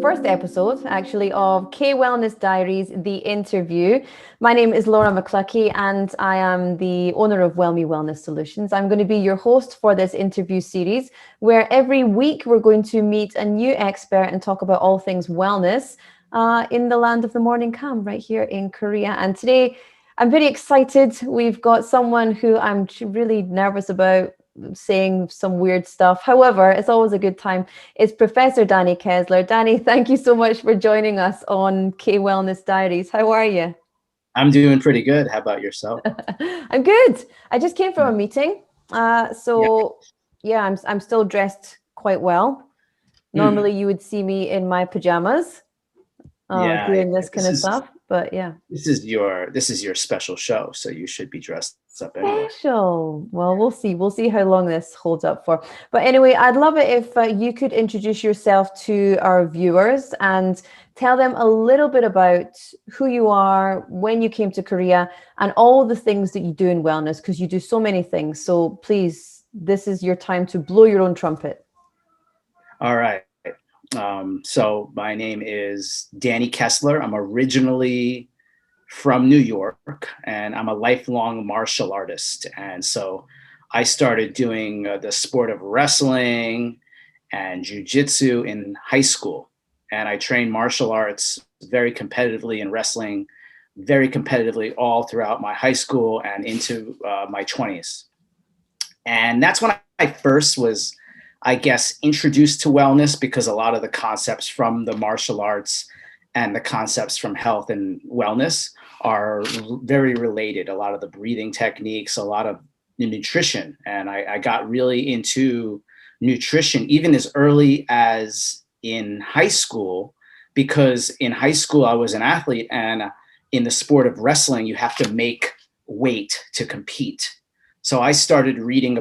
first episode, actually, of K Wellness Diaries, the interview. My name is Laura McLuckie, and I am the owner of Wellme Wellness Solutions. I'm going to be your host for this interview series, where every week we're going to meet a new expert and talk about all things wellness in the land of the morning calm, right here in Korea. And today, I'm very excited. We've got someone who I'm really nervous about saying some weird stuff. However, it's always a good time. It's Professor Danny Kessler. Danny, thank you so much for joining us on K Wellness Diaries. How are you? I'm doing pretty good. How about yourself? I'm good. I just came from a meeting. Yeah. I'm still dressed quite well. Normally you would see me in my pajamas Yeah. doing this kind of stuff, but yeah. This is your special show, so you should be dressed up anyway. Special. Well, we'll see. We'll see how long this holds up for. But anyway, I'd love it if you could introduce yourself to our viewers and tell them a little bit about who you are, when you came to Korea, and all the things that you do in wellness, because you do so many things. So please, this is your time to blow your own trumpet. All right. So my name is Danny Kessler. I'm originally from New York, and I'm a lifelong martial artist. And so I started doing the sport of wrestling and jujitsu in high school. And I trained martial arts very competitively and wrestling very competitively all throughout my high school and into my 20s. And that's when I first was, I guess, introduced to wellness, because a lot of the concepts from the martial arts and the concepts from health and wellness are very related. A lot of the breathing techniques, a lot of the nutrition. And I got really into nutrition even as early as in high school, because in high school I was an athlete, and in the sport of wrestling, you have to make weight to compete. So I started reading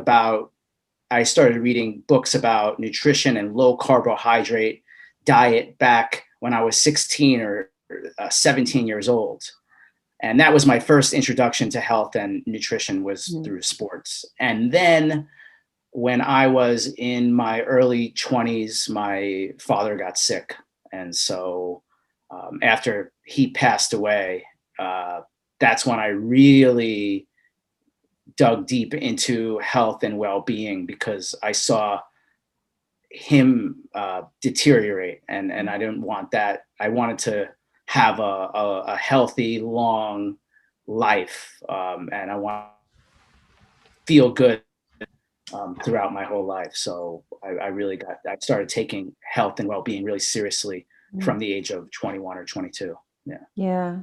books about nutrition and low carbohydrate diet back when I was 16 or 17 years old. And that was my first introduction to health and nutrition, was through sports. And then when I was in my early 20s, my father got sick. And so after he passed away, that's when I really dug deep into health and well-being, because I saw him deteriorate, and I didn't want that. I wanted to have a healthy, long life, and I want to feel good throughout my whole life. So I started taking health and well-being really seriously from the age of 21 or 22. Yeah.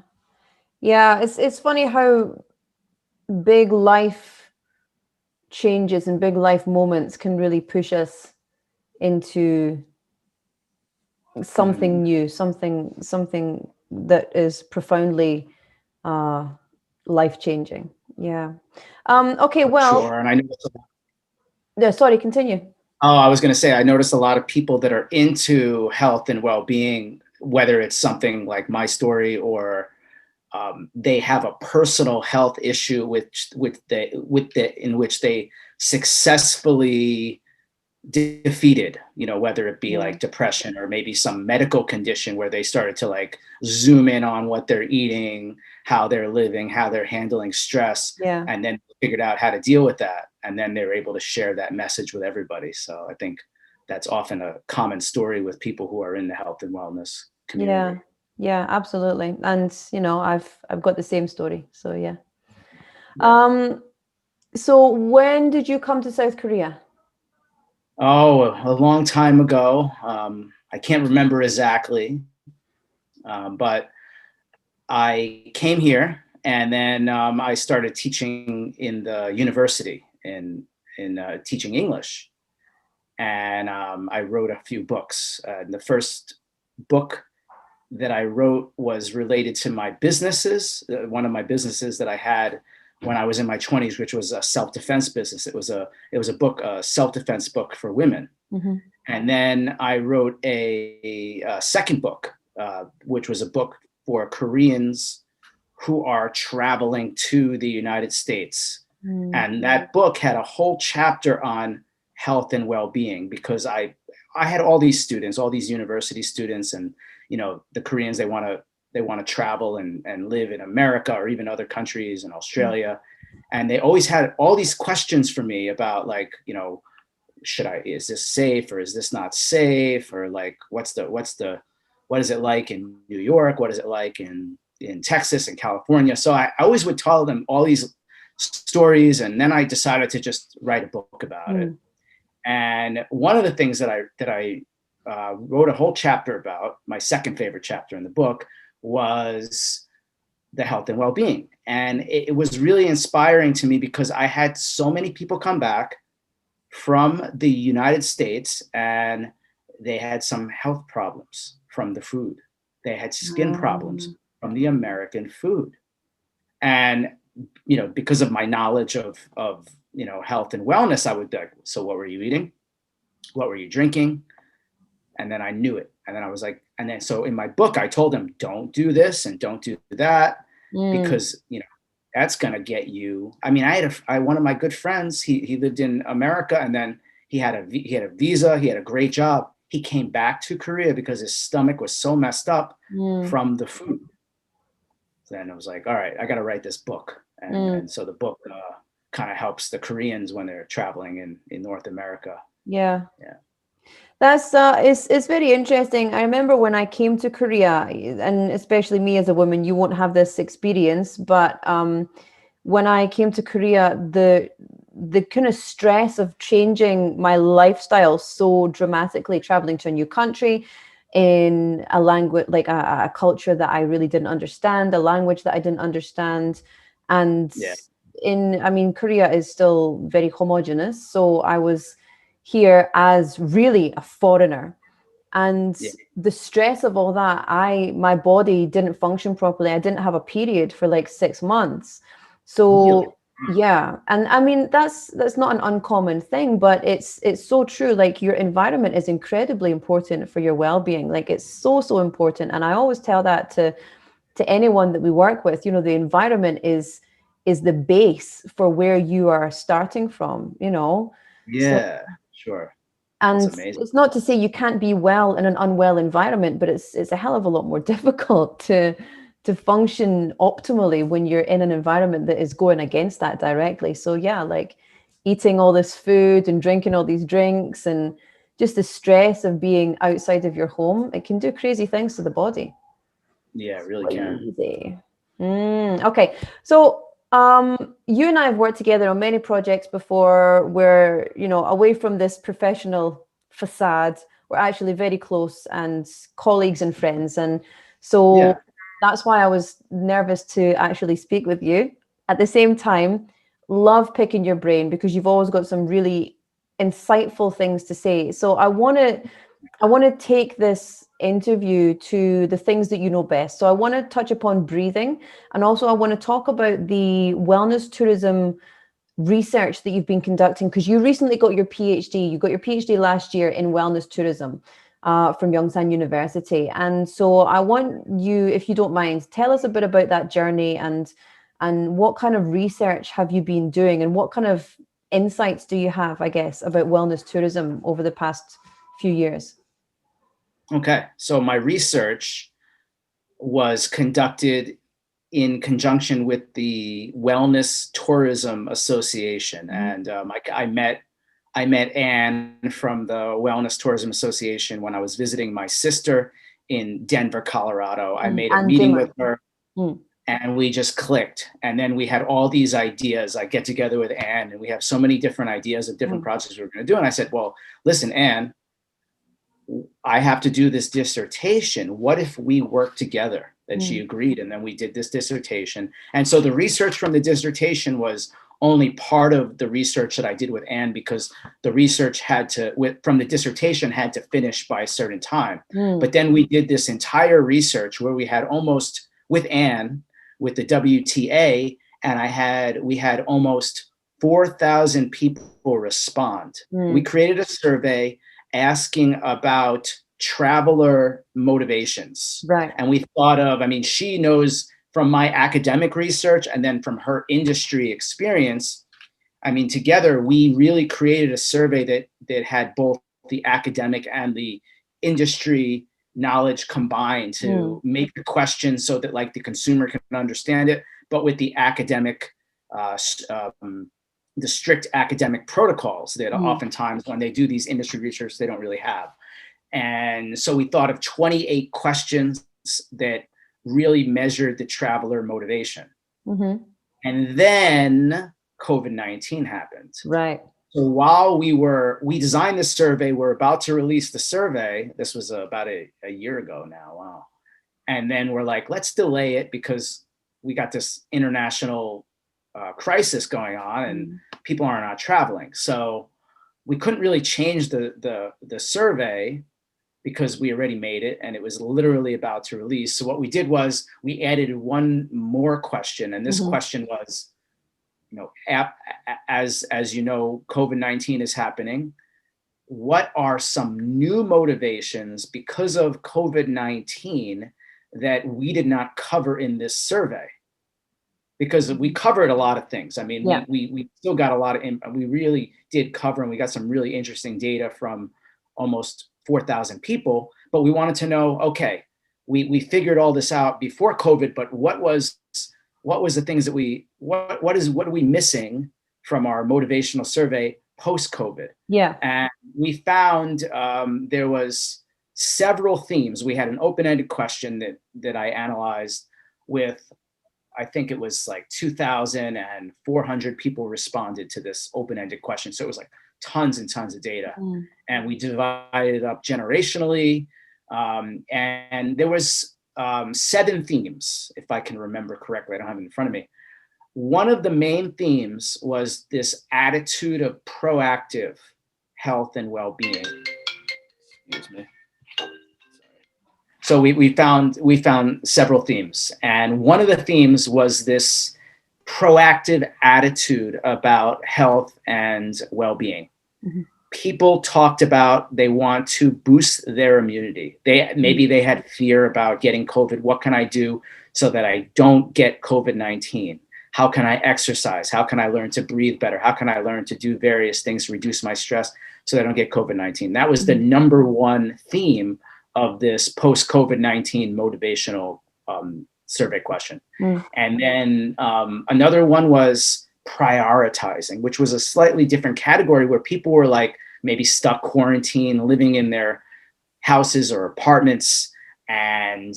It's funny how big life changes and big life moments can really push us into something new, something that is profoundly life-changing. Yeah. Okay, well. Sure. And I noticed. Yeah, sorry, continue. Oh, I was going to say, I noticed a lot of people that are into health and well-being, whether it's something like my story or they have a personal health issue in which they successfully defeated, whether it be like depression or maybe some medical condition, where they started to like zoom in on what they're eating, how they're living, how they're handling stress, and then figured out how to deal with that. And then they were able to share that message with everybody. So I think that's often a common story with people who are in the health and wellness community. Yeah, absolutely. And I've got the same story. So yeah. So when did you come to South Korea? Oh, a long time ago. I can't remember exactly, but I came here, and then I started teaching in the university in teaching English, and I wrote a few books. The first book that I wrote was related to my businesses. One of my businesses that I had when I was in my 20s, which was a self-defense business. It was a book, a self-defense book for women. Mm-hmm. And then I wrote a second book, which was a book for Koreans who are traveling to the United States. Mm-hmm. And that book had a whole chapter on health and well-being, because I I had all these students, all these university students, and the Koreans, they want to travel and live in America or even other countries in Australia, and they always had all these questions for me about like, is this safe or is this not safe, or like what is it like in New York, what is it like in Texas and California. So I always would tell them all these stories, and then I decided to just write a book about it. And one of the things that I wrote a whole chapter about, my second favorite chapter in the book, was the health and well-being. And it was really inspiring to me because I had so many people come back from the United States and they had some health problems from the food. They had skin problems from the American food. And, because of my knowledge of health and wellness, I would be like, so what were you eating? What were you drinking? And then I knew it. And then I was like, and then so in my book, I told them, don't do this and don't do that, because, that's going to get you. I mean, I had one of my good friends, he lived in America, and then he had a visa, he had a great job. He came back to Korea because his stomach was so messed up from the food. So then I was like, all right, I got to write this book. And so the book kind of helps the Koreans when they're traveling in North America. Yeah. That's it's very interesting. I remember when I came to Korea, and especially me as a woman, you won't have this experience, but when I came to Korea, the kind of stress of changing my lifestyle so dramatically, traveling to a new country, in a language, like a culture that I really didn't understand, a language that I didn't understand, and Korea is still very homogenous, so I was here as really a foreigner, and the stress of all that, my body didn't function properly. I didn't have a period for like 6 months. So yeah, and I mean that's not an uncommon thing, but it's so true. Like, your environment is incredibly important for your well-being. Like, it's so important. And I always tell that to anyone that we work with. The environment is the base for where you are starting from. Yeah, sure. And it's not to say you can't be well in an unwell environment, but it's a hell of a lot more difficult to function optimally when you're in an environment that is going against that directly. So yeah, like eating all this food and drinking all these drinks and just the stress of being outside of your home, it can do crazy things to the body. Yeah, it really can. Crazy. Okay. So you and I have worked together on many projects before where, away from this professional facade, we're actually very close and colleagues and friends. And so that's why I was nervous to actually speak with you. At the same time, love picking your brain because you've always got some really insightful things to say. So I want to take this interview to the things that you know best. So I want to touch upon breathing, and also I want to talk about the wellness tourism research that you've been conducting, because you recently got your PhD. You got your PhD last year in wellness tourism from Yongsan University. And so I want you, if you don't mind, tell us a bit about that journey and what kind of research have you been doing, and what kind of insights do you have, I guess, about wellness tourism over the past few years? Okay, so my research was conducted in conjunction with the Wellness Tourism Association, and I met Anne from the Wellness Tourism Association when I was visiting my sister in Denver, Colorado. I made a meeting with her, and we just clicked. And then we had all these ideas. I get together with Anne, and we have so many different ideas of different projects we're going to do. And I said, well, listen, Anne, I have to do this dissertation. What if we work together? And she agreed. And then we did this dissertation. And so the research from the dissertation was only part of the research that I did with Anne, because the research from the dissertation had to finish by a certain time. But then we did this entire research where we had almost, with Anne, with the WTA, and we had almost 4,000 people respond. We created a survey asking about traveler motivations. Right. And we thought of, she knows from my academic research and then from her industry experience, together we really created a survey that had both the academic and the industry knowledge combined to make the question so that like the consumer can understand it, but with the academic, the strict academic protocols that oftentimes when they do these industry research, they don't really have. And so we thought of 28 questions that really measured the traveler motivation. And then COVID-19 happened. Right. So while we designed this survey, we're about to release the survey. This was about a year ago now. Wow. And then we're like, let's delay it because we got this international crisis going on and people are not traveling. So we couldn't really change the survey because we already made it and it was literally about to release. So what we did was we added one more question. And this question was, you know, as you know, COVID-19 is happening. What are some new motivations because of COVID-19 that we did not cover in this survey? Because we covered a lot of things. I mean, we still got a lot of, we really did cover, and we got some really interesting data from almost 4,000 people, but we wanted to know, okay, we figured all this out before COVID, but what was the things that what are we missing from our motivational survey post-COVID? Yeah. And we found there was several themes. We had an open-ended question that I analyzed with, I think it was like 2,400 people responded to this open-ended question. So it was like tons and tons of data. And we divided it up generationally. And there was 7 themes, if I can remember correctly. I don't have it in front of me. One of the main themes was this attitude of proactive health and well-being. Excuse me. So we found several themes, and one of the themes was this proactive attitude about health and well-being. People talked about they want to boost their immunity. Maybe they had fear about getting COVID. What can I do so that I don't get COVID-19? How can I exercise? How can I learn to breathe better? How can I learn to do various things to reduce my stress so that I don't get COVID-19? That was the number one theme of this post-COVID-19 motivational survey question. And then another one was prioritizing, which was a slightly different category where people were like maybe stuck quarantine, living in their houses or apartments, and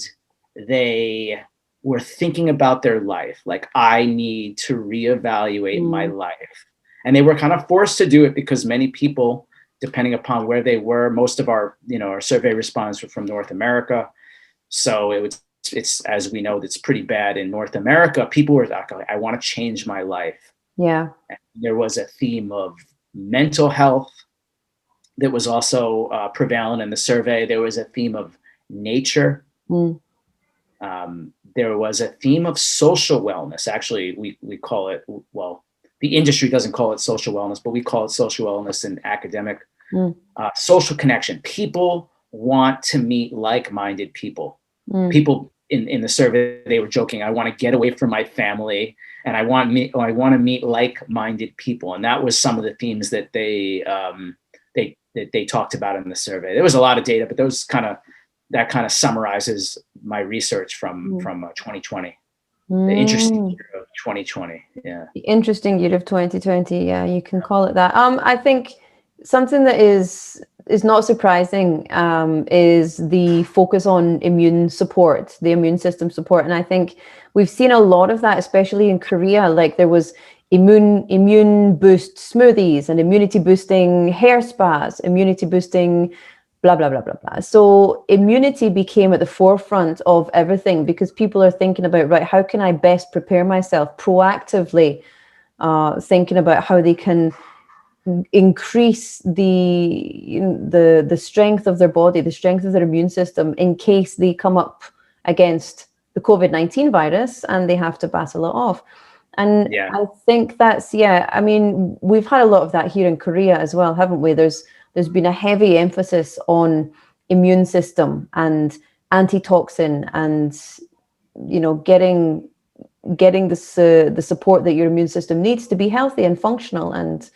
they were thinking about their life. Like, I need to reevaluate my life. And they were kind of forced to do it because many people, depending upon where they were, most of our survey respondents were from North America. So it's as we know, it's pretty bad in North America. People were like, I want to change my life. Yeah. And there was a theme of mental health that was also prevalent in the survey. There was a theme of nature. There was a theme of social wellness. Actually, we call it, well, the industry doesn't call it social wellness, but we call it social wellness in academic. Social connection. People want to meet like-minded people. People in the survey, they were joking, I want to get away from my family and I want to meet like-minded people. And that was some of the themes that they talked about in the survey. There was a lot of data, but that kind of summarizes my research from 2020. The interesting year of 2020. Yeah. The interesting year of 2020. Yeah, you can call it that. I think something that is not surprising is the focus on immune support, the immune system support. And I think we've seen a lot of that, especially in Korea. Like there was immune boost smoothies and immunity boosting hair spas, immunity boosting blah, blah, blah, blah, blah. So immunity became at the forefront of everything because people are thinking about, right, how can I best prepare myself proactively, thinking about how they can increase the strength of their body, the strength of their immune system in case they come up against the COVID-19 virus and they have to battle it off. And I think that's, I mean, we've had a lot of that here in Korea as well, haven't we? There's been a heavy emphasis on immune system and antitoxin and, getting the support that your immune system needs to be healthy and functional. And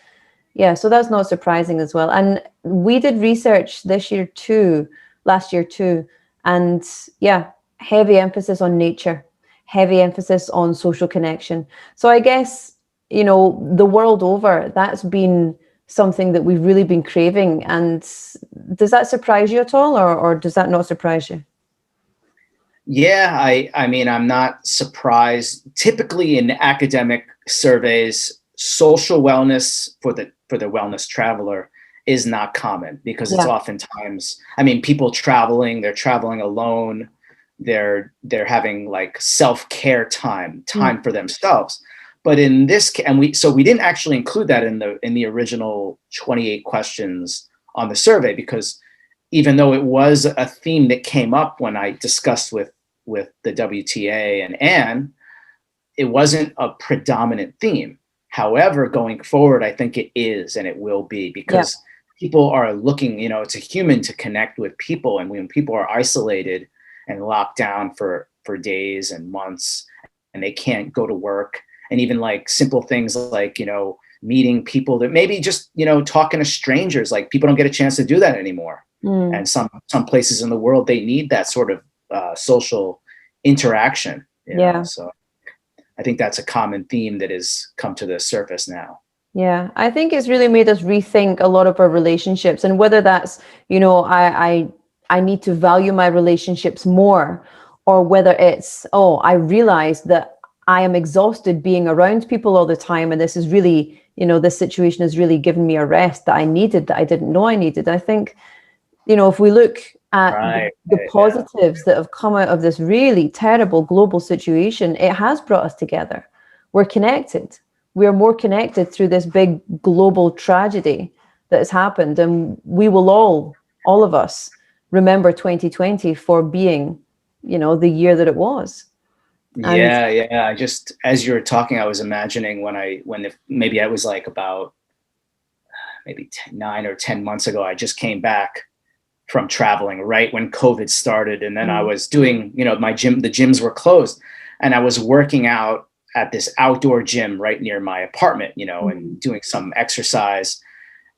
Yeah, so that's not surprising as well. And we did research this year too, last year too. And yeah, heavy emphasis on nature, heavy emphasis on social connection. So I guess, the world over, that's been something that we've really been craving. And does that surprise you at all, or does that not surprise you? Yeah, I mean, I'm not surprised. Typically in academic surveys, social wellness for the wellness traveler is not common because it's Yeah. oftentimes, I mean, people traveling, they're traveling alone, they're having like self-care Mm. time for themselves. But in this and we didn't actually include that in the original 28 questions on the survey because even though it was a theme that came up when I discussed with the WTA and Anne, it wasn't a predominant theme. However, going forward, I think it is and it will be Yeah. because people are looking, it's a human to connect with people. And when people are isolated and locked down for days and months and they can't go to work, and even like simple things like, meeting people that maybe just, talking to strangers, like people don't get a chance to do that anymore. Mm. And some places in the world, they need that sort of social interaction, Yeah. so I think that's a common theme that has come to the surface now. Yeah, I think it's really made us rethink a lot of our relationships, and whether that's, I need to value my relationships more, or whether it's, oh, I realize that I am exhausted being around people all the time, and this is really, this situation has really given me a rest that I needed, that I didn't know I needed. I think, if we look at Right. the Yeah. positives that have come out of this really terrible global situation, it has brought us together. We're connected. We're more connected through this big global tragedy that has happened. And we will all of us, remember 2020 for being, the year that it was. And Yeah. I just, as you were talking, I was imagining maybe I was like about maybe 9 or 10 months ago, I just came back from traveling right when COVID started. And then I was doing, my gym, the gyms were closed and I was working out at this outdoor gym right near my apartment, and doing some exercise.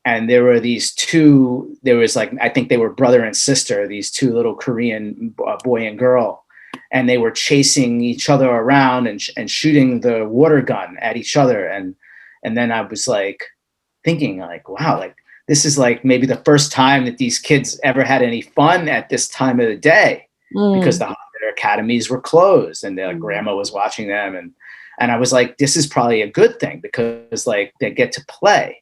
And there were there was like, I think they were brother and sister, these two little Korean boy and girl, and they were chasing each other around and shooting the water gun at each other. And then I was like thinking like, wow, like this is like maybe the first time that these kids ever had any fun at this time of the day because their academies were closed and their grandma was watching them. And I was like, this is probably a good thing because like they get to play.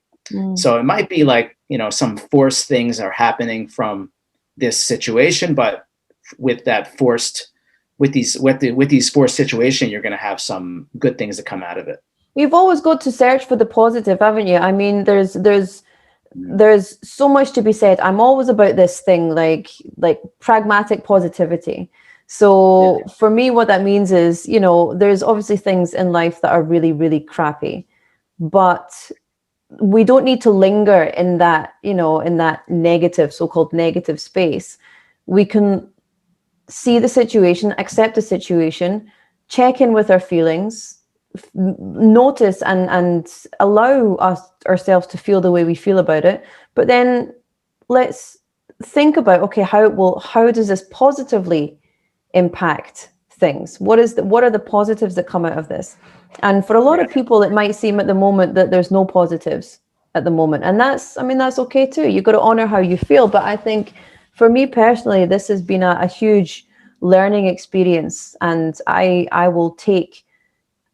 So it might be like, some forced things are happening from this situation, but with these forced situation, you're going to have some good things that come out of it. you've always got to search for the positive, haven't you? I mean, there's so much to be said. I'm always about this thing, like pragmatic positivity. So for me, what that means is, there's obviously things in life that are really, really crappy, but we don't need to linger in that, in that negative, so-called negative space. We can see the situation, accept the situation, check in with our feelings, notice and allow ourselves to feel the way we feel about it. But then let's think about, okay, how does this positively impact things? What are the positives that come out of this? And for a lot of people, it might seem at the moment that there's no positives at the moment. And that's okay too. You've got to honor how you feel. But I think for me personally, this has been a huge learning experience. And I will take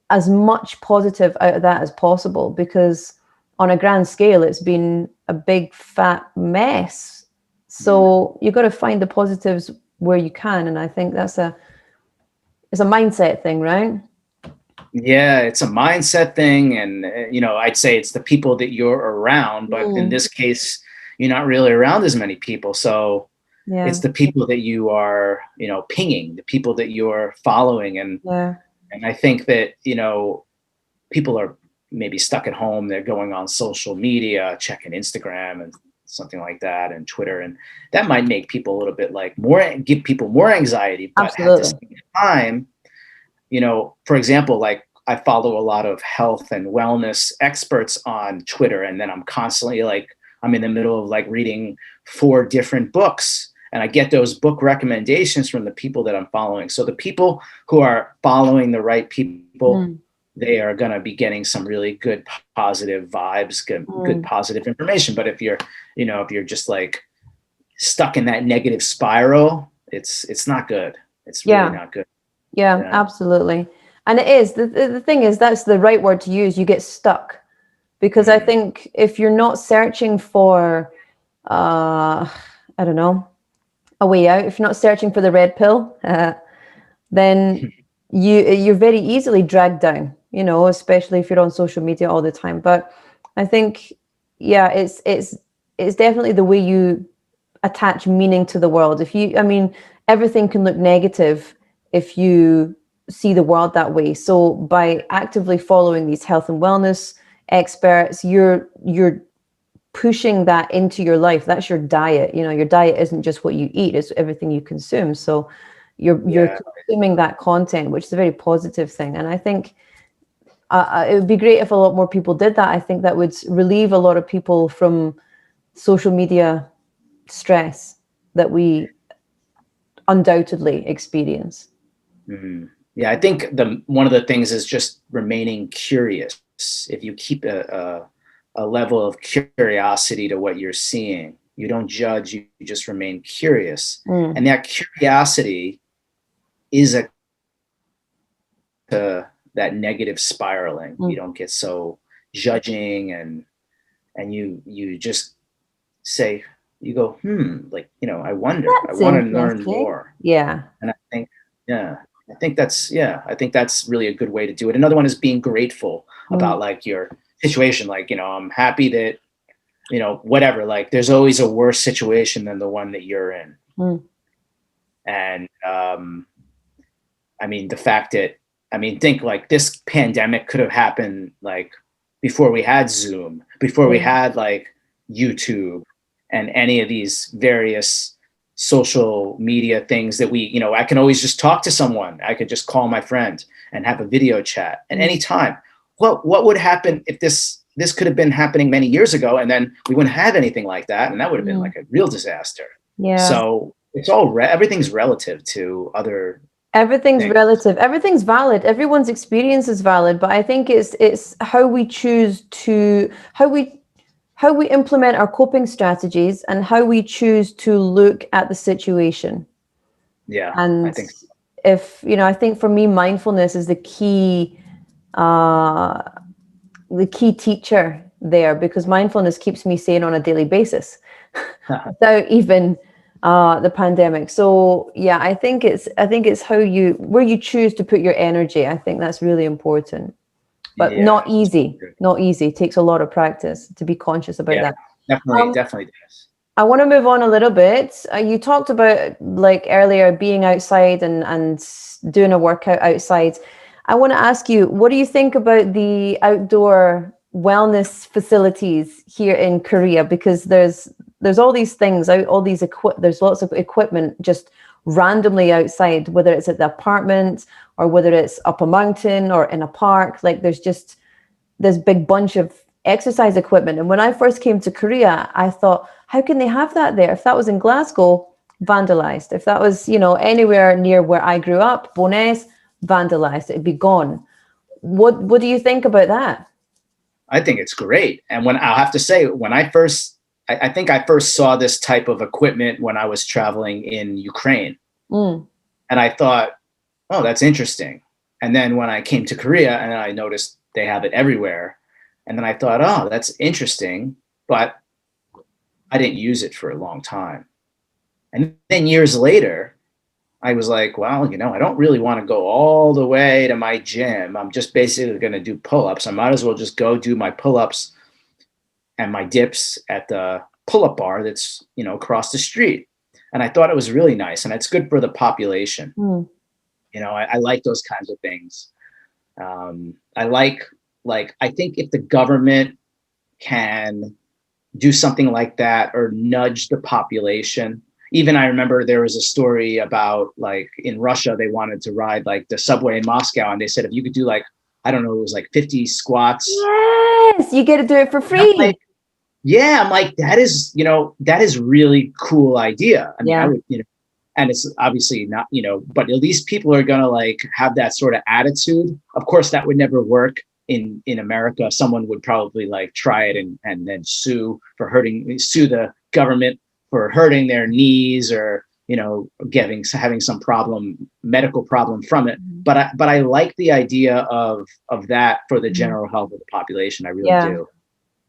as much positive out of that as possible, because on a grand scale, it's been a big fat mess. So you've got to find the positives where you can. And I think it's a mindset thing, right? Yeah, it's a mindset thing. And, I'd say it's the people that you're around, but in this case, you're not really around as many people. So it's the people that you are, pinging, the people that you're following. And I think that, people are maybe stuck at home. They're going on social media, checking Instagram and something like that, and Twitter. And that might make people a little bit like give people more anxiety. But at the same time, for example, like I follow a lot of health and wellness experts on Twitter, and then I'm constantly like, I'm in the middle of like reading 4 different books, and I get those book recommendations from the people that I'm following. So the people who are following the right people, they are going to be getting some really good positive vibes, good positive information. But if you're, if you're just like stuck in that negative spiral, it's not good. It's really not good. Yeah, absolutely. And it is, the thing is, that's the right word to use. You get stuck, because I think if you're not searching for, I don't know, a way out, if you're not searching for the red pill, then you're very easily dragged down, especially if you're on social media all the time. But I think, yeah, it's definitely the way you attach meaning to the world. Everything can look negative if you see the world that way. So by actively following these health and wellness experts, you're pushing that into your life. That's your diet. Your diet isn't just what you eat, it's everything you consume. So you're consuming that content, which is a very positive thing. And I think it would be great if a lot more people did that. I think that would relieve a lot of people from social media stress that we undoubtedly experience. Yeah, I think one of the things is just remaining curious. If you keep a level of curiosity to what you're seeing, you don't judge, you just remain curious. And that curiosity is that negative spiraling. You don't get so judging, and you just say, you go, I wonder, I want to learn more. Yeah. And I think that's really a good way to do it. Another one is being grateful about like your situation. Like, I'm happy that, whatever, like there's always a worse situation than the one that you're in. And, the fact that, think like this pandemic could have happened like before we had Zoom, before we had like YouTube and any of these various social media things that we, I can always just talk to someone. I could just call my friend and have a video chat at any time. What would happen if this could have been happening many years ago, and then we wouldn't have anything like that, and that would have been like a real disaster. Yeah. So it's all everything's relative to other. Everything's relative. Everything's valid. Everyone's experience is valid, but I think it's how we choose to how we implement our coping strategies and how we choose to look at the situation. Yeah, and I think so. I think for me, mindfulness is the key teacher there, because mindfulness keeps me sane on a daily basis without even the pandemic. So yeah, I think it's where you choose to put your energy. I think that's really important, but not easy. Not easy. It takes a lot of practice to be conscious about that. Definitely does. I want to move on a little bit. You talked about like earlier being outside and doing a workout outside. I want to ask you, what do you think about the outdoor wellness facilities here in Korea? Because there's all these things out, there's lots of equipment just randomly outside, whether it's at the apartment or whether it's up a mountain or in a park. Like there's just this big bunch of exercise equipment. And when I first came to Korea, I thought, how can they have that there? If that was in Glasgow, vandalized. If that was, anywhere near where I grew up, Bowness, vandalized. It'd be gone. What do you think about that? I think it's great. And I'll have to say, when I think I first saw this type of equipment when I was traveling in Ukraine. And I thought, oh, that's interesting. And then when I came to Korea and I noticed they have it everywhere. And then I thought, oh, that's interesting, but I didn't use it for a long time. And then years later, I was like, well, I don't really want to go all the way to my gym. I'm just basically going to do pull-ups. I might as well just go do my pull-ups and my dips at the pull-up bar that's, across the street. And I thought it was really nice, and it's good for the population. I like those kinds of things. I think if the government can do something like that or nudge the population. Even I remember there was a story about like in Russia, they wanted to ride like the subway in Moscow. And they said, if you could do like I don't know, it was like 50 squats. Yes, you get to do it for And I'm free. like, yeah, I'm like, that is, that is really cool idea. I mean, I Yeah. would, and it's obviously not, but at least people are going to like have that sort of attitude. Of course, that would never work in America. Someone would probably like try it and then sue the government for hurting their knees, or, having some medical problem from it. But I like the idea of that for the general health of the population. I really Yeah. do.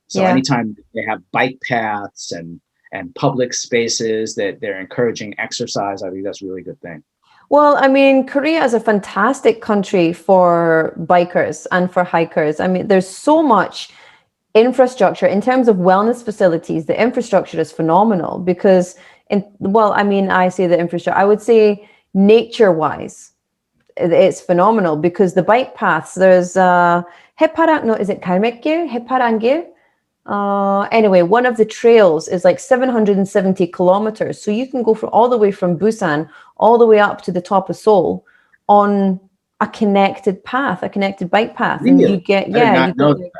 So Yeah. anytime they have bike paths and public spaces that they're encouraging exercise, I think that's a really good thing. Well, I mean, Korea is a fantastic country for bikers and for hikers. I mean, there's so much infrastructure in terms of wellness facilities. The infrastructure is phenomenal because, I mean, I say the infrastructure, I would say nature-wise, it's phenomenal because the bike paths, there's is it Karmekgil? Heparangil? Anyway, one of the trails is like 770 kilometers. So you can go from all the way from Busan all the way up to the top of Seoul on a connected path, a connected bike path. Really? And you get, I did not know that.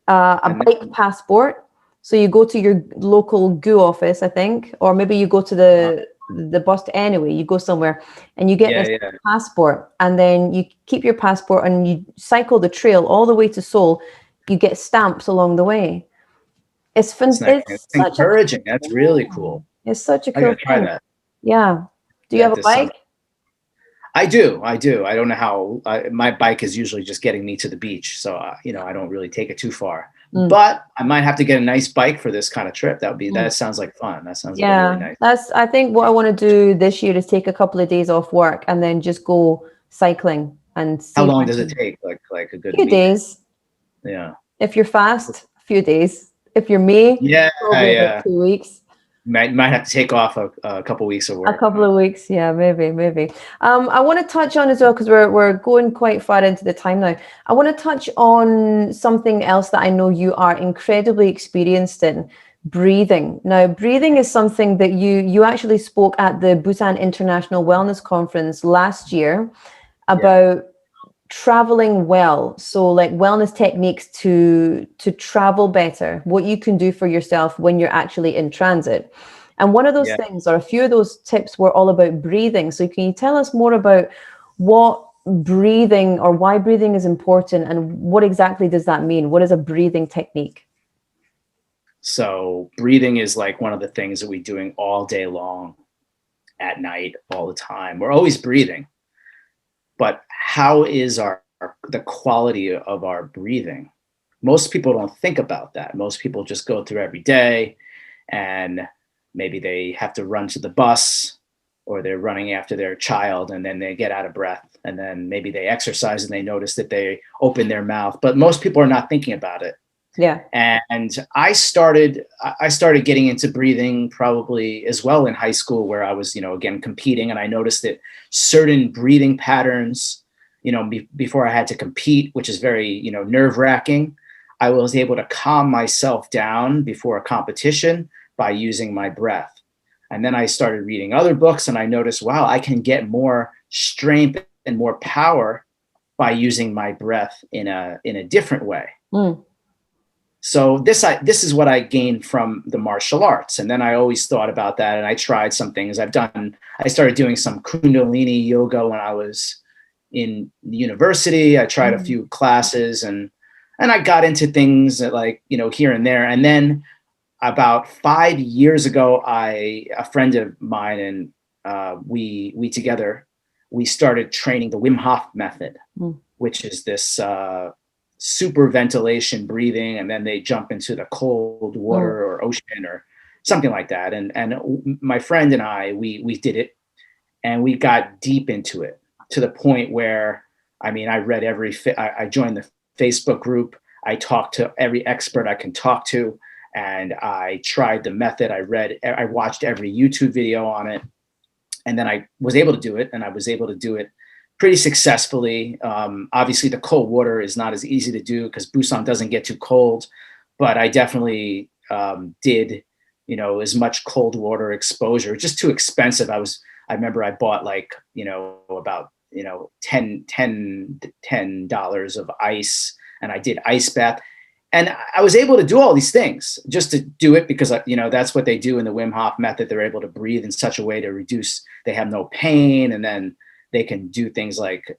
a bike passport. So you go to your local GU office, I think, or maybe you go to the bus anyway, you go somewhere and you get this passport, and then you keep your passport and you cycle the trail all the way to Seoul. You get stamps along the way. It's such encouraging. That's really cool. It's such a I cool gotta try thing. that. Yeah. Do you have a bike? I do. I don't know how. My bike is usually just getting me to the beach, so I don't really take it too far. But I might have to get a nice bike for this kind of trip. That sounds like fun. That sounds like really nice. I think what I want to do this year is take a couple of days off work and then just go cycling and see. How long does it take? Like a good few days. Yeah. If you're fast, a few days. If you're me, probably about 2 weeks. Might have to take off a couple of weeks of work. A couple of weeks, yeah, maybe. I want to touch on as well, because we're going quite far into the time now. I want to touch on something else that I know you are incredibly experienced in: breathing. Now, breathing is something that you actually spoke at the Busan International Wellness Conference last year about traveling well. So like wellness techniques to travel better, what you can do for yourself when you're actually in transit. And one of those things, or a few of those tips, were all about breathing. So can you tell us more about what breathing, or why breathing is important, and what exactly does that mean? What is a breathing technique? So breathing is like one of the things that we're doing all day long, at night, all the time. We're always breathing. But how is the quality of our breathing? Most people don't think about that. Most people just go through every day, and maybe they have to run to the bus, or they're running after their child, and then they get out of breath, and then maybe they exercise and they notice that they open their mouth. But most people are not thinking about it. Yeah. And I started getting into breathing probably as well in high school, where I was, again, competing. And I noticed that certain breathing patterns, before I had to compete, which is very, nerve wracking, I was able to calm myself down before a competition by using my breath. And then I started reading other books, and I noticed, wow, I can get more strength and more power by using my breath in a different way. So this is what I gained from the martial arts. And then I always thought about that, and I tried some things. I started doing some Kundalini yoga when I was in university. I tried a few classes, and I got into things that, like, here and there. And then about 5 years ago, a friend of mine and we together, we started training the Wim Hof method, which is this super ventilation breathing, and then they jump into the cold water or ocean or something like that. And my friend and I, we did it, and we got deep into it, to the point where, I read I joined the Facebook group. I talked to every expert I can talk to, and I tried the method. I watched every YouTube video on it, and then I was able to do it, and I was able to do it pretty successfully. Obviously, the cold water is not as easy to do because Busan doesn't get too cold, but I definitely did, as much cold water exposure. Just too expensive. I remember I bought about $10 of ice, and I did ice bath. And I was able to do all these things just to do it because, that's what they do in the Wim Hof method. They're able to breathe in such a way to reduce, they have no pain. And then they can do things like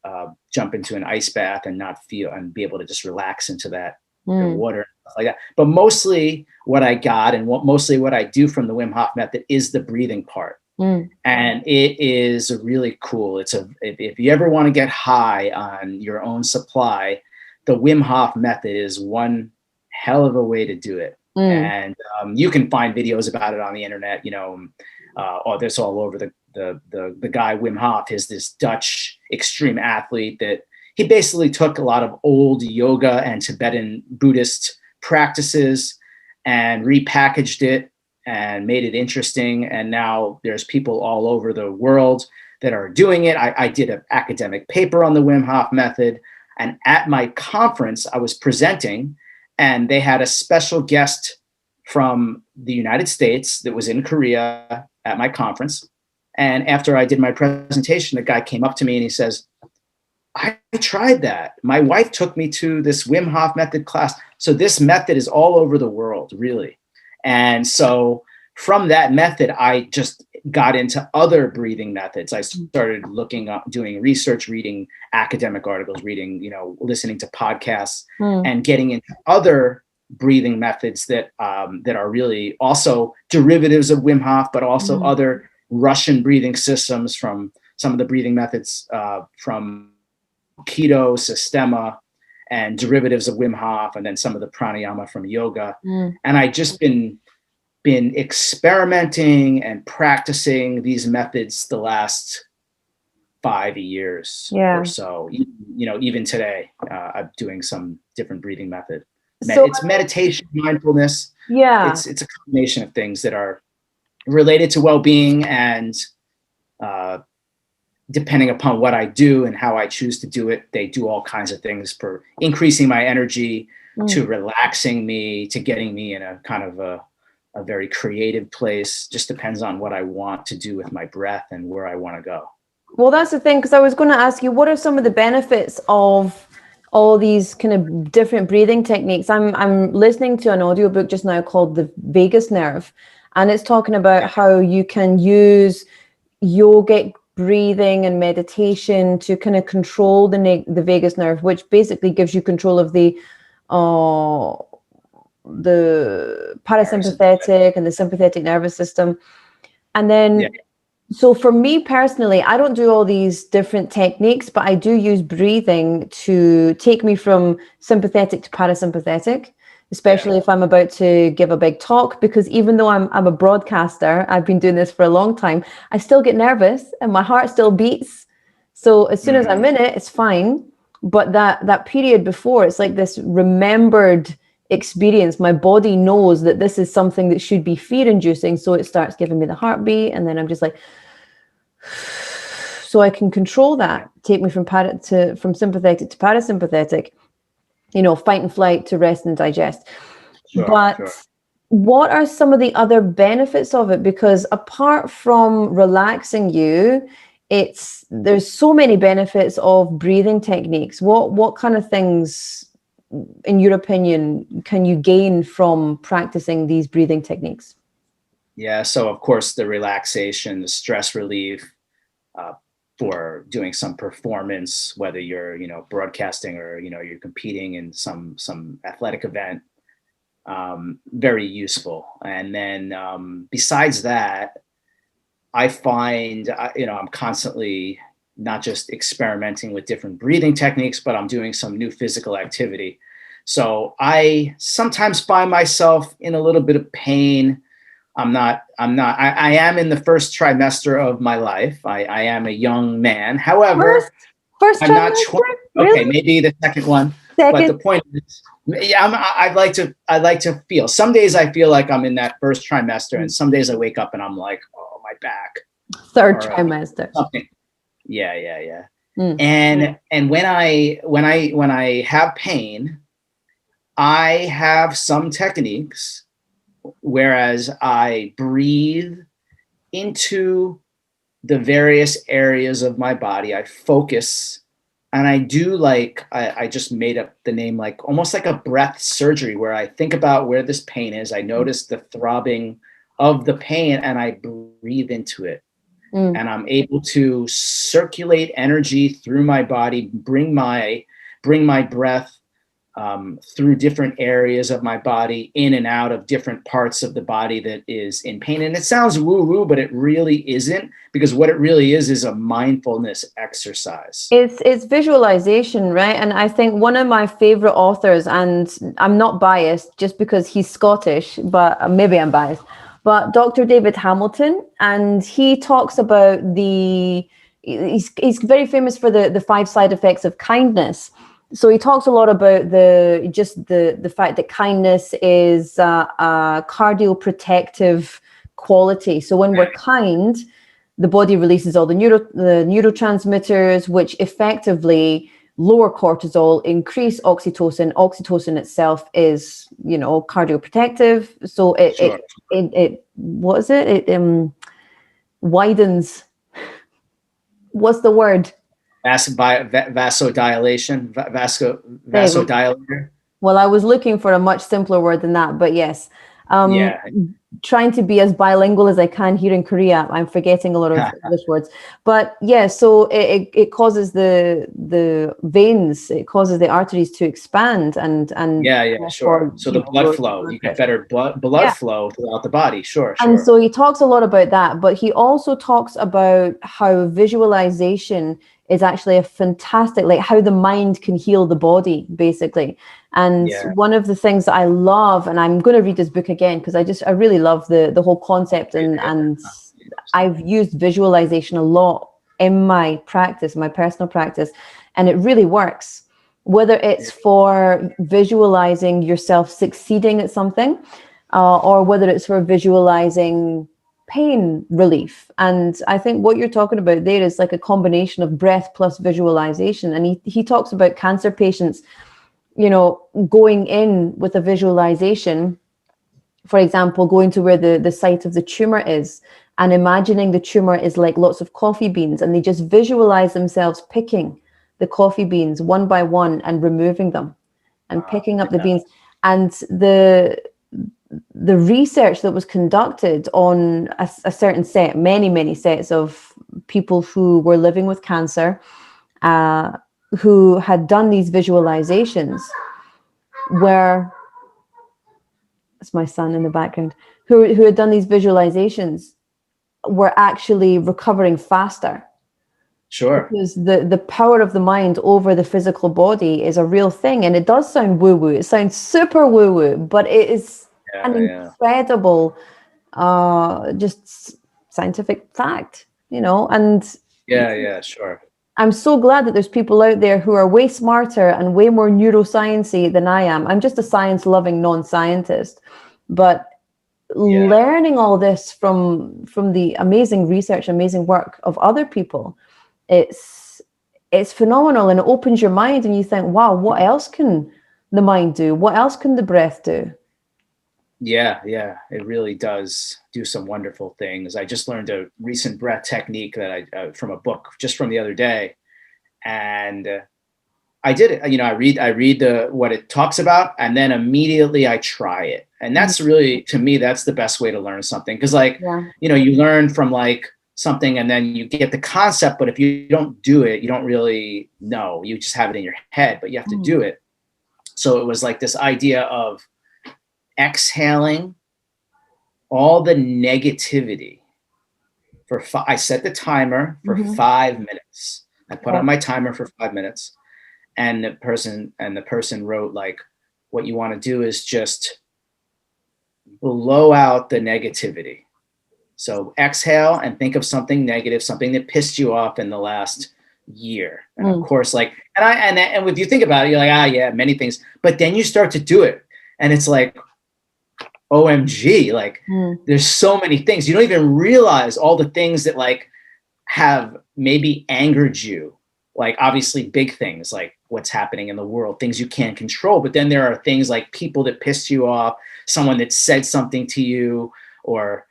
jump into an ice bath and not feel, and be able to just relax into that the water and stuff like that. But mostly what I got and mostly what I do from the Wim Hof method is the breathing part. And it is really cool. If you ever want to get high on your own supply, the Wim Hof method is one hell of a way to do it. And you can find videos about it on the internet, there's all over. The guy Wim Hof is this Dutch extreme athlete that he basically took a lot of old yoga and Tibetan Buddhist practices and repackaged it and made it interesting. And now there's people all over the world that are doing it. I did an academic paper on the Wim Hof method. And at my conference, I was presenting, and they had a special guest from the United States that was in Korea at my conference. And after I did my presentation, the guy came up to me and he says, I tried that. My wife took me to this Wim Hof method class. So this method is all over the world, really. And so from that method, I just got into other breathing methods. I started looking up, doing research, reading academic articles, listening to podcasts, and getting into other breathing methods that are really also derivatives of Wim Hof, but also other Russian breathing systems, from some of the breathing methods from Keto, Sistema, and derivatives of Wim Hof, and then some of the pranayama from yoga. And I just been experimenting and practicing these methods the last 5 years or so. Even today, I'm doing some different breathing method. It's meditation, mindfulness. It's a combination of things that are related to well-being, and depending upon what I do and how I choose to do it, they do all kinds of things for increasing my energy, to relaxing me, to getting me in a kind of a very creative place. Just depends on what I want to do with my breath and where I want to go. Well, that's the thing, because I was going to ask you, what are some of the benefits of all these kind of different breathing techniques? I'm listening to an audiobook just now called The Vagus Nerve, and it's talking about how you can use yogic breathing and meditation to kind of control the vagus nerve, which basically gives you control of the parasympathetic and the sympathetic nervous system. And then so for me personally, I don't do all these different techniques, but I do use breathing to take me from sympathetic to parasympathetic, especially if I'm about to give a big talk, because even though I'm a broadcaster, I've been doing this for a long time, I still get nervous and my heart still beats. So as soon as I'm in it, it's fine. But that period before, it's like this remembered experience. My body knows that this is something that should be fear inducing. So it starts giving me the heartbeat. And then I'm just like, so I can control that, take me from sympathetic to parasympathetic, fight and flight to rest and digest. What are some of the other benefits of it? Because apart from relaxing you, there's so many benefits of breathing techniques. What kind of things, in your opinion, can you gain from practicing these breathing techniques? So of course the relaxation, the stress relief, for doing some performance, whether you're broadcasting or you're competing in some athletic event, very useful. And then besides that, I find I'm constantly not just experimenting with different breathing techniques, but I'm doing some new physical activity. So I sometimes find myself in a little bit of pain. I am in the first trimester of my life. I am a young man. However, first I'm not 20. Really? Okay, maybe the second one. But the point is, I'd like to feel. Some days I feel like I'm in that first trimester, and some days I wake up and I'm like, oh, my back. Third trimester. Something. Yeah. And when I have pain, I have some techniques. Whereas I breathe into the various areas of my body. I focus, and I do like, I just made up the name, like almost like a breath surgery, where I think about where this pain is. I notice the throbbing of the pain and I breathe into it. And I'm able to circulate energy through my body, bring my breath through different areas of my body, in and out of different parts of the body that is in pain. And it sounds woo-woo, but it really isn't, because what it really is a mindfulness exercise. It's visualization, right? And I think one of my favorite authors, and I'm not biased just because he's Scottish, but maybe I'm biased, but Dr. David Hamilton, and he talks about he's very famous for the 5 side effects of kindness. So he talks a lot about the fact that kindness is a cardioprotective quality. So when we're kind, the body releases all the neurotransmitters, which effectively lower cortisol, increase oxytocin. Oxytocin itself is, cardioprotective. So it what is it? It widens. What's the word? Vasodilation, vasodilator. Well, I was looking for a much simpler word than that, but yes. Trying to be as bilingual as I can here in Korea. I'm forgetting a lot of English words, but yeah. So it causes the veins, it causes the arteries to expand, and sure. So the blood flow, you get better blood flow throughout the body. Sure. And so he talks a lot about that, but he also talks about how visualization is actually a fantastic, like how the mind can heal the body, basically. And one of the things that I love, and I'm going to read this book again because I really love the whole concept, and I've used visualization a lot in my practice, my personal practice, and it really works. Whether it's for visualizing yourself succeeding at something, or whether it's for visualizing pain relief. And I think what you're talking about there is like a combination of breath plus visualization. And he talks about cancer patients, going in with a visualization, for example, going to where the site of the tumor is and imagining the tumor is like lots of coffee beans, and they just visualize themselves picking the coffee beans one by one and removing them and picking up the beans. And the research that was conducted on a certain set, many sets of people who were living with cancer, who had done these visualizations, where it's my son in the background, who had done these visualizations, were actually recovering faster. Sure. Because the power of the mind over the physical body is a real thing. And it does sound woo-woo. It sounds super woo-woo, but it is an incredible just scientific fact, and sure. I'm so glad that there's people out there who are way smarter and way more neuroscience-y than I am. I'm just a science-loving non-scientist, but learning all this from the amazing research, amazing work of other people, it's phenomenal, and it opens your mind, and you think, wow, what else can the mind do? What else can the breath do? Yeah, it really does do some wonderful things. I just learned a recent breath technique that from a book just from the other day, and I did it. I read what it talks about, and then immediately I try it. And that's really, to me, that's the best way to learn something, because you learn from like something, and then you get the concept, but if you don't do it, you don't really know. You just have it in your head, but you have to do it. So it was like this idea of exhaling all the negativity for I set the timer for 5 minutes. I put on my timer for 5 minutes, and the person wrote, like, what you want to do is just blow out the negativity. So exhale and think of something negative, something that pissed you off in the last year. And of course, like, and if you think about it, you're like, many things, but then you start to do it, and it's like, OMG, like there's so many things. You don't even realize all the things that like have maybe angered you. Like obviously big things like what's happening in the world, things you can't control. But then there are things like people that pissed you off, someone that said something to you, or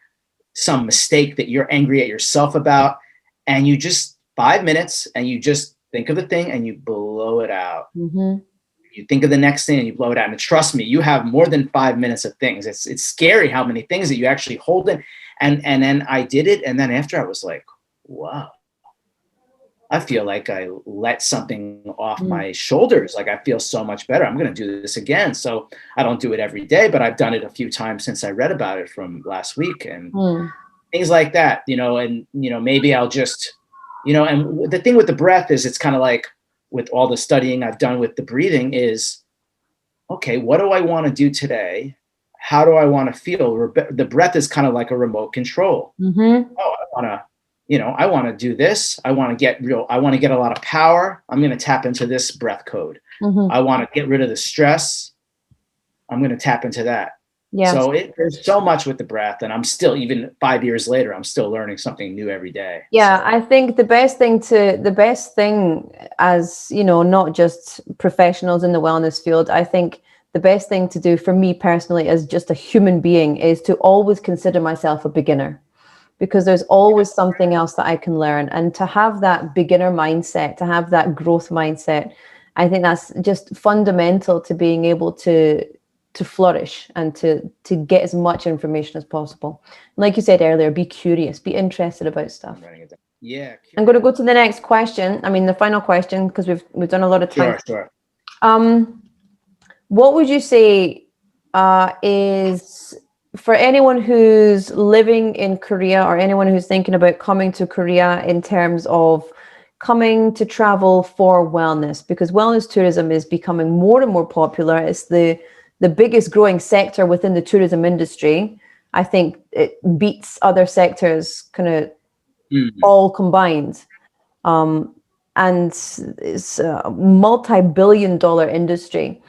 some mistake that you're angry at yourself about. and you just 5 minutes and you just think of the thing and you blow it out. You think of the next thing and you blow it out. And trust me, you have more than 5 minutes of things. It's scary how many things that you actually hold in. And then I did it. And then after I was like, wow, I feel like I let something off my shoulders. Like I feel so much better. I'm going to do this again. So I don't do it every day, but I've done it a few times since I read about it from last week and things like that, and, maybe I'll just, and the thing with the breath is it's kind of like with all the studying I've done with the breathing is, okay, what do I want to do today? How do I want to feel? The breath is kind of like a remote control. Oh, I want to do this. I want to get a lot of power. I'm going to tap into this breath code. I want to get rid of the stress. I'm going to tap into that. Yes. So there's so much with the breath, and I'm still, even 5 years later, I'm still learning something new every day. Yeah, so. I think the best thing as, not just professionals in the wellness field, I think the best thing to do for me personally as just a human being is to always consider myself a beginner, because there's always something else that I can learn. And to have that beginner mindset, to have that growth mindset, I think that's just fundamental to being able to flourish and to get as much information as possible. Like you said earlier, be curious, be interested about stuff. Yeah. Curious. I'm going to go to the next question. I mean, the final question, because we've done a lot of time. Sure. What would you say is, for anyone who's living in Korea or anyone who's thinking about coming to Korea in terms of coming to travel for wellness, because wellness tourism is becoming more and more popular. It's the biggest growing sector within the tourism industry. I think it beats other sectors kind of all combined. And it's a multi-billion-dollar industry.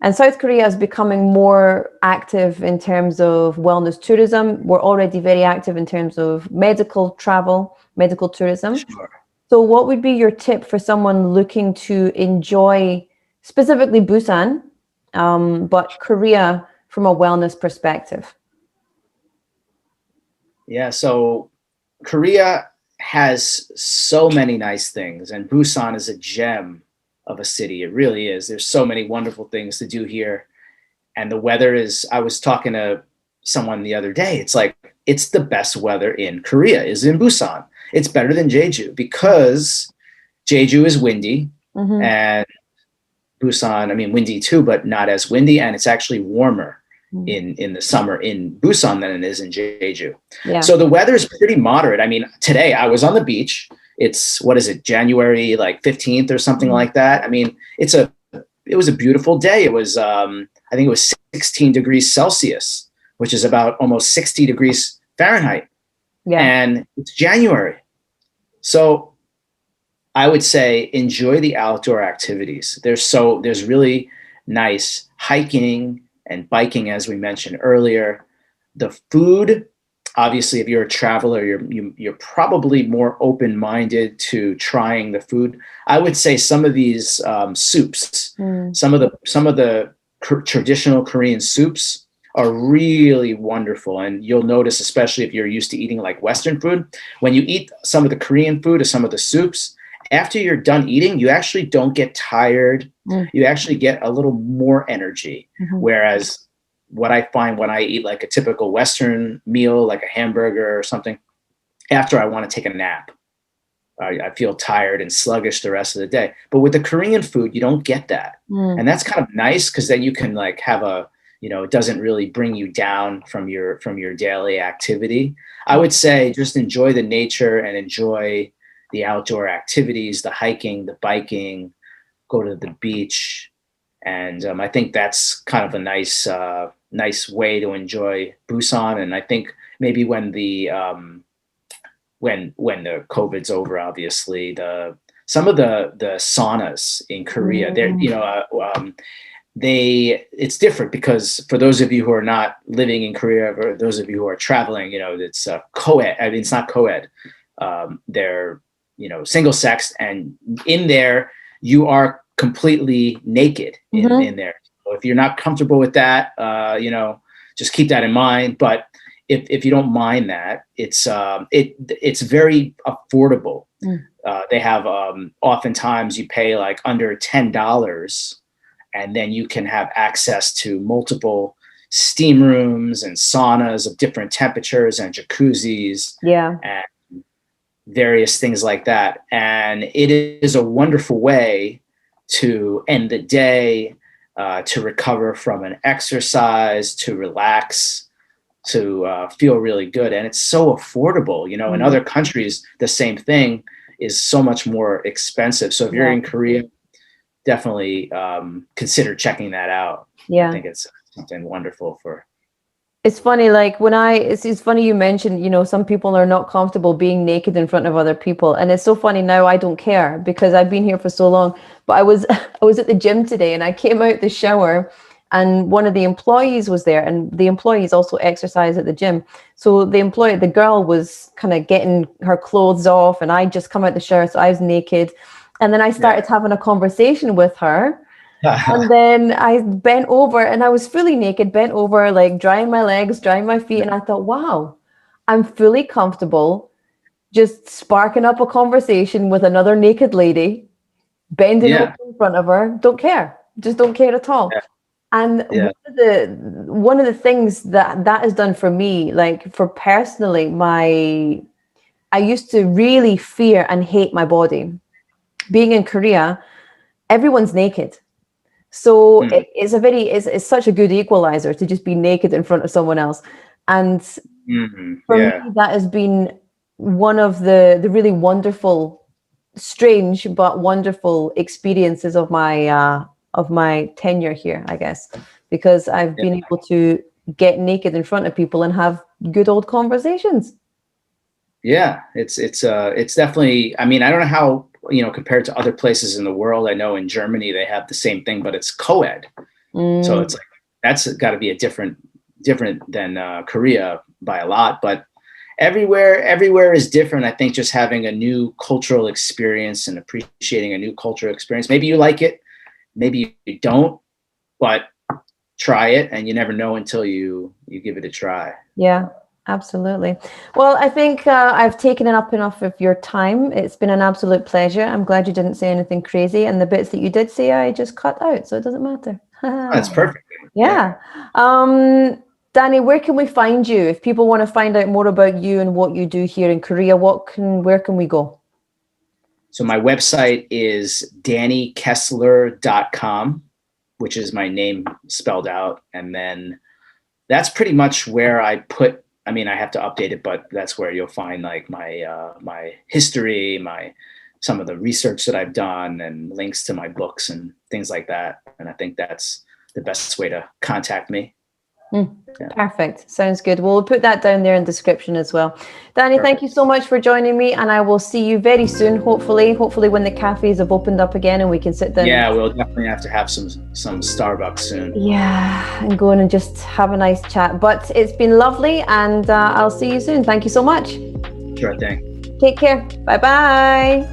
And South Korea is becoming more active in terms of wellness tourism. We're already very active in terms of medical travel, medical tourism. Sure. So what would be your tip for someone looking to enjoy specifically Busan, but Korea from a wellness perspective? Yeah, so Korea has so many nice things, and Busan is a gem of a city. It really is. There's so many wonderful things to do here. And the weather is, I was talking to someone the other day, it's like, it's the best weather in Korea is in Busan. It's better than Jeju because Jeju is windy and Busan, I mean, windy too, but not as windy. And it's actually warmer in the summer in Busan than it is in Jeju. Yeah. So the weather is pretty moderate. I mean, today I was on the beach. It's, what is it, January like 15th or something like that. I mean, it was a beautiful day. It was, I think it was 16 degrees Celsius, which is about almost 60 degrees Fahrenheit. Yeah. And it's January. So I would say enjoy the outdoor activities. There's really nice hiking and biking, as we mentioned earlier. The food, obviously, if you're a traveler, you're probably more open-minded to trying the food. I would say some of these soups, some of the traditional Korean soups are really wonderful. And you'll notice, especially if you're used to eating like Western food, when you eat some of the Korean food or some of the soups, after you're done eating, you actually don't get tired. You actually get a little more energy. Whereas what I find when I eat like a typical Western meal, like a hamburger or something, after I want to take a nap, I feel tired and sluggish the rest of the day. But with the Korean food, you don't get that. And that's kind of nice because then you can like have it doesn't really bring you down from your daily activity. I would say just enjoy the nature and enjoy the outdoor activities, the hiking, the biking, go to the beach. And I think that's kind of a nice way to enjoy Busan. And I think maybe when the COVID's over, obviously some of the saunas in Korea, it's different because for those of you who are not living in Korea, or those of you who are traveling, it's co-ed. I mean, it's not co-ed. They're single sex, and in there you are completely naked in there. So if you're not comfortable with that, just keep that in mind. But if you don't mind that, it's very affordable. They have oftentimes you pay like under $10, and then you can have access to multiple steam rooms and saunas of different temperatures and jacuzzis. Yeah. And various things like that. And it is a wonderful way to end the day, to recover from an exercise, to relax, to feel really good. And it's so affordable. You know, in other countries, the same thing is so much more expensive. So if you're in Korea, definitely consider checking that out. Yeah. I think it's something wonderful for. It's funny, like it's funny you mentioned, you know, some people are not comfortable being naked in front of other people. And it's so funny now, I don't care because I've been here for so long. But I was at the gym today and I came out the shower and one of the employees was there, and the employees also exercise at the gym. So the girl was kind of getting her clothes off and I just come out the shower, so I was naked. And then I started having a conversation with her. And then I bent over and I was fully naked, bent over, like drying my legs, drying my feet. And I thought, wow, I'm fully comfortable just sparking up a conversation with another naked lady, bending over in front of her. Don't care. Just don't care at all. And one of the things that has done for me, like for personally, I used to really fear and hate my body. Being in Korea, everyone's naked. So it's such a good equalizer to just be naked in front of someone else. And for me, that has been one of the really wonderful, strange, but wonderful experiences of my tenure here, I guess, because I've been able to get naked in front of people and have good old conversations. Yeah, it's definitely, I mean, I don't know how, you know, compared to other places in the world. I know in Germany they have the same thing, but it's co-ed. So it's like, that's got to be a different than Korea by a lot, but everywhere is different. I think just having a new cultural experience and appreciating a new cultural experience. Maybe you like it, maybe you don't, but try it, and you never know until you give it a try. Yeah. Absolutely. Well, I think I've taken up enough of your time. It's been an absolute pleasure. I'm glad you didn't say anything crazy. And the bits that you did say, I just cut out. So it doesn't matter. That's perfect. Yeah. Danny, where can we find you? If people want to find out more about you and what you do here in Korea, where can we go? So my website is dannykessler.com, which is my name spelled out. And then that's pretty much where I put, I mean, I have to update it, but that's where you'll find like my history, some of the research that I've done, and links to my books and things like that. And I think that's the best way to contact me. Perfect. Sounds good. We'll put that down there in the description as well. Danny, thank you so much for joining me, and I will see you very soon, hopefully when the cafes have opened up again and we can sit down. Yeah, we'll definitely have to have some Starbucks soon. Yeah, and go in and just have a nice chat. But it's been lovely, and I'll see you soon. Thank you so much. Sure thing. Take care. Bye-bye.